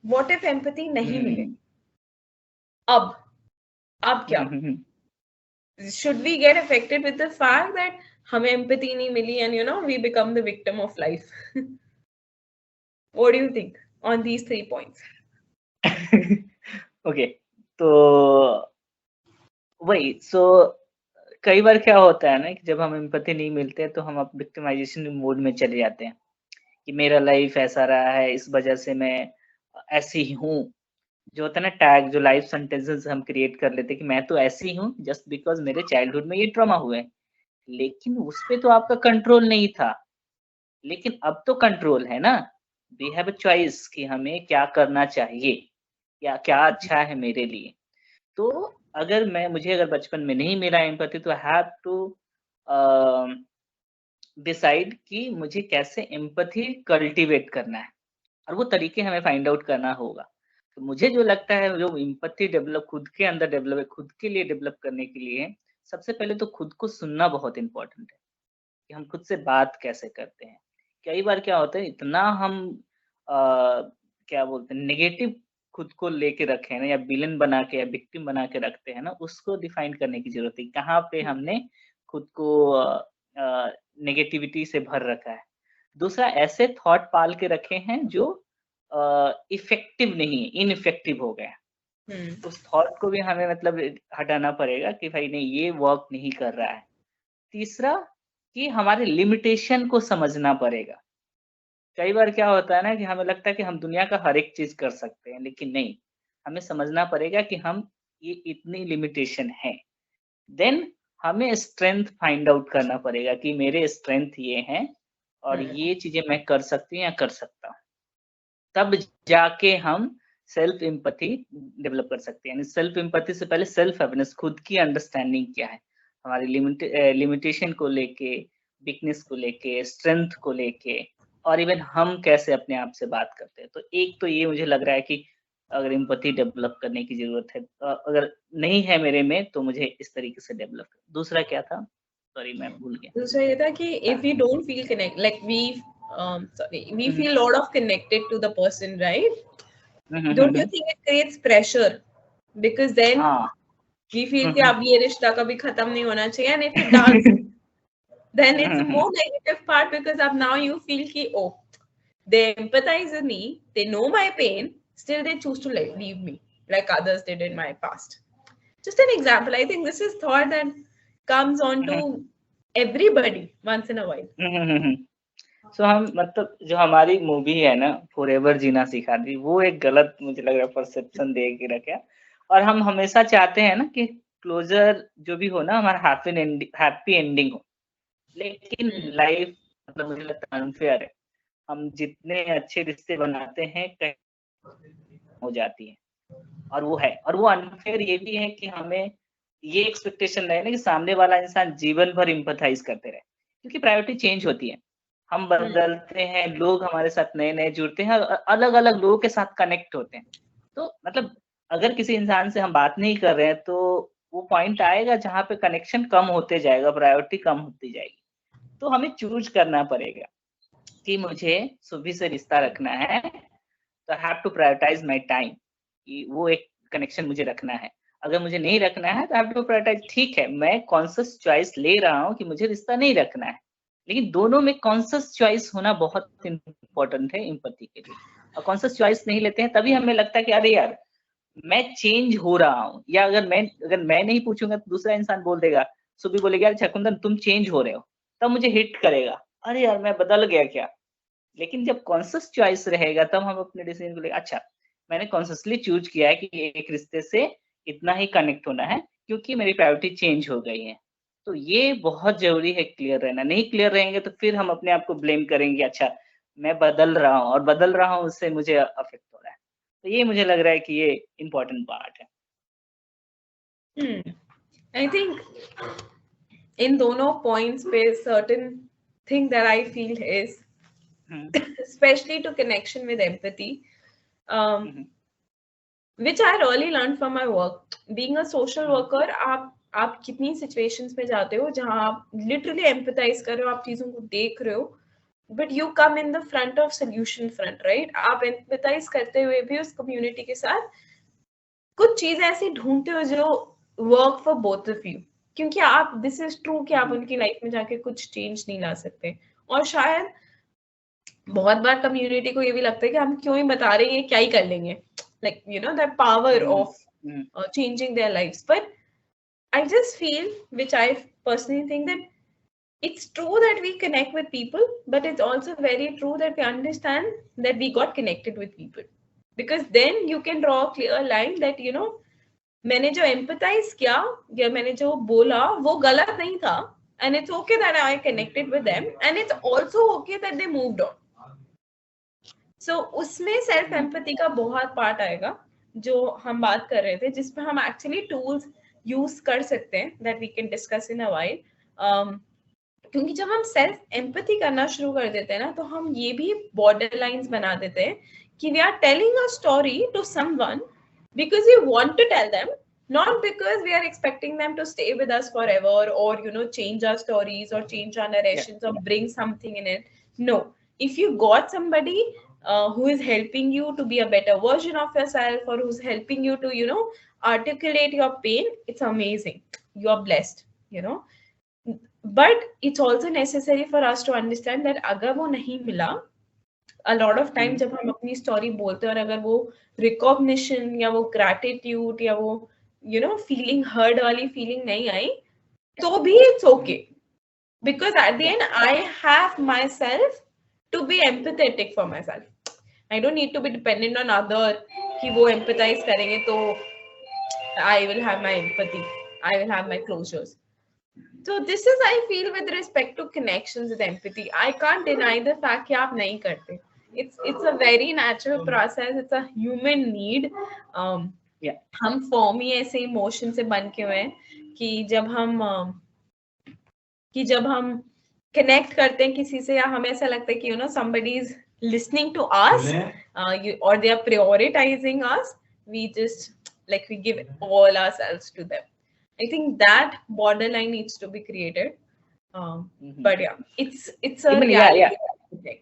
What if empathy नहीं मिले? अब क्या? should we get affected with the fact that हमें empathy नहीं मिली and we become the victim of life? What do you think on these 3 points? Okay, तो वही कई बार क्या होता है ना कि जब हम एम्पैथी नहीं मिलते तो हम अब विक्टिमाइजेशन मोड में चले जाते हैं कि मेरा लाइफ ऐसा रहा है, इस वजह से मैं ऐसी ही हूँ। जो होता है ना टैग, जो लाइफ सेंटेंसेस हम क्रिएट कर लेते हैं कि मैं तो ऐसी हूँ जस्ट बिकॉज मेरे चाइल्डहुड में ये ट्रॉमा हुए हैं। लेकिन उस पे तो आपका कंट्रोल नहीं था। लेकिन अब तो कंट्रोल है ना। वी हैव अ चॉइस कि हमें क्या करना चाहिए या क्या अच्छा है मेरे लिए। तो मुझे बचपन में नहीं मिला एम्पैथी तो आई हैव टू डिसाइड कि मुझे कैसे एम्पैथी कल्टीवेट करना है और वो तरीके हमें फाइंड आउट करना होगा। तो मुझे जो लगता है जो एम्पैथी डेवलप खुद के अंदर डेवलप खुद के लिए डेवलप करने के लिए सबसे पहले तो खुद को सुनना बहुत इम्पोर्टेंट है कि हम खुद से बात कैसे करते हैं। कई बार क्या होता है इतना हम क्या बोलते हैं नेगेटिव खुद को लेके रखे हैं ना या विलेन बना के या विक्टिम बना के रखते हैं ना, उसको डिफाइन करने की जरूरत है कहाँ पे हमने खुद को नेगेटिविटी से भर रखा है। दूसरा ऐसे थॉट पाल के रखे हैं जो इफेक्टिव नहीं है, इनइफेक्टिव हो गए। उस थॉट को भी हमें मतलब हटाना पड़ेगा कि भाई नहीं ये वर्क नहीं कर रहा है। तीसरा कि हमारे लिमिटेशन को समझना पड़ेगा। कई बार क्या होता है ना कि हमें लगता है कि हम दुनिया का हर एक चीज कर सकते हैं, लेकिन नहीं, हमें समझना पड़ेगा कि हम ये इतनी लिमिटेशन है। देन हमें स्ट्रेंथ फाइंड आउट करना पड़ेगा कि मेरे स्ट्रेंथ ये हैं और ये चीजें मैं कर सकती हूँ या कर सकता हूँ। तब जाके हम सेल्फ एम्पैथी डेवलप कर सकते हैं। यानी सेल्फ एम्पैथी से पहले सेल्फ अवेयरनेस, खुद की अंडरस्टैंडिंग क्या है हमारी लिमिटेशन को लेके, वीकनेस को लेके, स्ट्रेंथ को लेके, और इवन हम कैसे अपने आप से बात करते हैं। तो एक तो ये मुझे लग रहा है कि अगर एम्पैथी डेवलप करने की जरूरत है, अगर नहीं है मेरे में तो मुझे इस तरीके से डेवलप कर। दूसरा क्या था, सॉरी मैं भूल गया। दूसरा ये था कि if we don't feel connect, like we feel lot of connected to the person, right? Don't you think it creates pressure? Because then we feel कि अब ये रिश्ता कभी खत्म नहीं होना चाहिए, and if it does, then it's more negative part because अब now you feel कि oh, they empathize with me, they know my pain, still they choose to leave me like others did in my past. Just an example. I think this is thought that comes on to everybody once in a while. सो हम मतलब जो हमारी movie है ना forever जीना सिखा दी, वो एक गलत मुझे लग रहा है परसेप्शन दे के रखा। और हम हमेशा चाहते हैं ना कि क्लोजर जो भी हो ना हमारा हैप्पी एंडिंग हो। लेकिन लाइफ मतलब मुझे लगता है अनफेयर है। हम जितने अच्छे रिश्ते बनाते हैं कहीं हो जाती है, और वो अनफेयर ये भी है कि हमें ये एक्सपेक्टेशन रहे ना कि सामने वाला इंसान जीवन भर इम्पैथाइज करते रहे, क्योंकि प्रायोरिटी चेंज होती है, हम बदलते हैं, लोग हमारे साथ नए नए जुड़ते हैं, अलग अलग लोगों के साथ कनेक्ट होते हैं। तो मतलब अगर किसी इंसान से हम बात नहीं कर रहे हैं तो वो पॉइंट आएगा जहाँ पे कनेक्शन कम होते जाएगा, प्रायोरिटी कम होती जाएगी। तो हमें चूज करना पड़ेगा कि मुझे सुबह से रिश्ता रखना है तो I have to prioritise my time, कि वो एक कनेक्शन मुझे रखना है। अगर मुझे नहीं रखना है तो आई हैव टू प्रायोरिटाइज, ठीक है मैं कॉन्शियस चॉइस ले रहा हूँ कि मुझे रिश्ता नहीं रखना है, लेकिन दोनों में कॉन्शियस चॉइस होना बहुत इंपॉर्टेंट है एम्पैथी के लिए। और कॉन्शियस चॉइस नहीं लेते हैं तभी हमें लगता है कि अरे यार मैं चेंज हो रहा हूँ, या अगर मैं नहीं पूछूंगा तो दूसरा इंसान बोल देगा, सुबह बोलेगा अच्छा कुंदन तुम चेंज हो रहे हो, तब मुझे हिट करेगा, अरे यार मैं बदल गया क्या। लेकिन जब कॉन्शियस चॉइस रहेगा तब हम अपने डिसीजन को लेकर अच्छा मैंने कॉन्शियसली चूज किया है कि एक रिश्ते से इतना ही कनेक्ट होना है क्योंकि मेरी प्रायोरिटी चेंज हो गई है। तो ये बहुत जरूरी है क्लियर रहना। नहीं क्लियर रहेंगे तो फिर हम अपने आप को ब्लेम करेंगे, अच्छा मैं बदल रहा हूँ और बदल रहा हूँ उससे मुझे अफेक्ट हो रहा है। तो ये मुझे लग रहा है कि ये इम्पोर्टेंट पार्ट है। I think in दोनों points पे certain thing that I feel is especially to connection with empathy, which I really learned from my work. Being a social worker, आप कितनी situations में जाते हो जहाँ आप literally empathize कर रहे हो, आप चीजों को देख रहे हो, but you come in the front of solution front, right? आप empathize करते हुए भी उस community के साथ कुछ चीजें ऐसी ढूंढते हो जो work for both of you, क्योंकि आप this is true कि आप उनकी लाइफ में जाके कुछ चेंज नहीं ला सकते, और शायद बहुत बार कम्युनिटी को ये भी लगता है कि हम क्यों ही बता रहे हैं, क्या ही कर लेंगे, like you know that power of changing their lives. But I just feel, which I personally think, that it's true that we connect with people, but it's also very true that we understand that we got connected with people, because then you can draw a clear line that you know मैंने जो empathize किया या मैंने जो बोला वो गलत नहीं था, and it's okay that I connected with them, and it's also okay that they moved on. So उसमें सेल्फ एम्पैथी का बहुत पार्ट आएगा जो हम बात कर रहे थे, जिसमें हम एक्चुअली टूल्स यूज कर सकते हैं that we can discuss in a while. क्योंकि जब हम सेल्फ एम्पैथी करना शुरू कर देते हैं ना, तो हम ये भी बॉर्डर लाइंस बना देते हैं कि we are telling a story to someone because we want to tell them, not because we are expecting them to stay with us forever, or you know change our stories or change our narrations or bring something in it. No, if you got somebody who is helping you to be a better version of yourself, or who's helping you to you know articulate your pain, it's amazing, you are blessed, you know. But it's also necessary for us to understand that अगर वो नहीं मिला, a lot of time जब हम अपनी story बोलते हैं और अगर वो रिकॉग्निशन या वो ग्रैटिट्यूड या वो यू नो फीलिंग हर्ड वाली फीलिंग नहीं आई, तो भी it's okay, because at the end I have my self to be empathetic for my self. I don't need to be dependent on other कि वो एम्पैथाइज करेंगे तो I will have my empathy, I will have my closures. So this is, I feel, with respect to connections with empathy. I can't deny the fact कि आप नहीं करते. It's a very natural process. It's a human need. हम form ही ऐसे emotion से बन के हुए हैं कि जब हम कनेक्ट करते हैं किसी से, या हमें ऐसा लगता है कि you know somebody is listening to us, or they are prioritizing us, we just like we give all ourselves to them. I think that borderline needs to be created. But yeah, it's a even, reality.